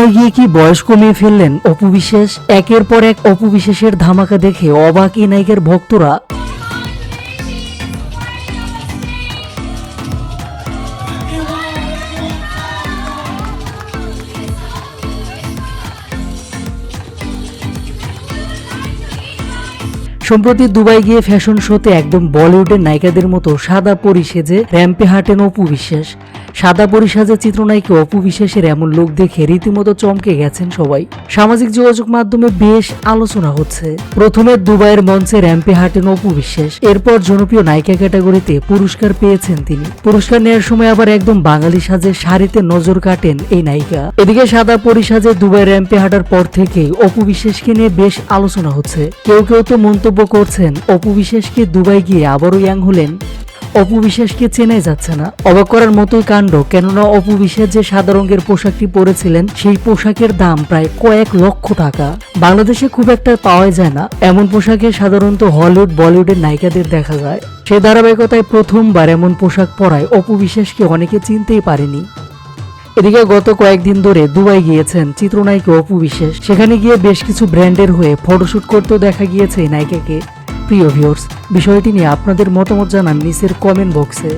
Dubai গিয়ে কি বয়স কমিয়ে ফেললেন অপু বিশ্বাস? একের পর এক অপু বিশ্বাসের ধামাকা দেখে অবাক এই নায়িকার ভক্তরা। সম্প্রতি দুবাই গিয়ে ফ্যাশন শোতে একদম বলিউডের নায়িকাদের মতো সাদা পরি সেজে র্যাম্পে হাঁটেন অপু বিশ্বাস। সাদা পরি সাজে চিত্রনায়িকা অপু বিশ্বাসের এমন লোক দেখে রীতিমতো চমকে গেছেন সবাই। সামাজিক যোগাযোগ মাধ্যমে বেশ আলোচনা হচ্ছে। প্রথমে দুবাইয়ের মঞ্চে র্যাম্পে হাঁটেন অপু বিশ্বাস, এরপর জনপ্রিয় নায়িকা ক্যাটাগরিতে পুরস্কার পেয়েছেন তিনি। পুরস্কার নেওয়ার সময় আবার একদম বাঙালি সাজে শাড়িতে নজর কাটেন এই নায়িকা। এদিকে সাদা পরি সাজে দুবাই র্যাম্পে হাঁটার পর থেকেই অপু বিশ্বাসকে নিয়ে বেশ আলোচনা হচ্ছে। কেউ কেউ তো মন্তব্য করছেন অপু বিশ্বাসকে দুবাই গিয়ে আবারও ইয়াং হলেন। অপু বিশ্বাসকে চেনাই যাচ্ছে না। অবাক করার মতোই কাণ্ড, কেননা অপু বিশ্বাস যে সাদা রঙের পোশাকটি পরেছিলেন সেই পোশাকের দাম প্রায় কয়েক লক্ষ টাকা। বাংলাদেশে খুব একটা পাওয়া যায় না এমন পোশাকে, সাধারণত হলিউড বলিউডের নায়িকাদের দেখা যায়। সে ধারাবাহিকতায় প্রথমবার এমন পোশাক পরায় অপু বিশ্বাসকে অনেকে চিনতেই পারেনি। এদিকে গত কয়েকদিন ধরে দুবাই গিয়েছেন চিত্রনায়িকা অপু বিশ্বাস। সেখানে গিয়ে বেশ কিছু ব্র্যান্ডের হয়ে ফটোশুট করতেও দেখা গিয়েছে এই নায়িকাকে। প্রিয় ভিউয়ার্স, বিষয়টি নিয়ে আপনাদের মতামত জানান নিচের কমেন্ট বক্সে।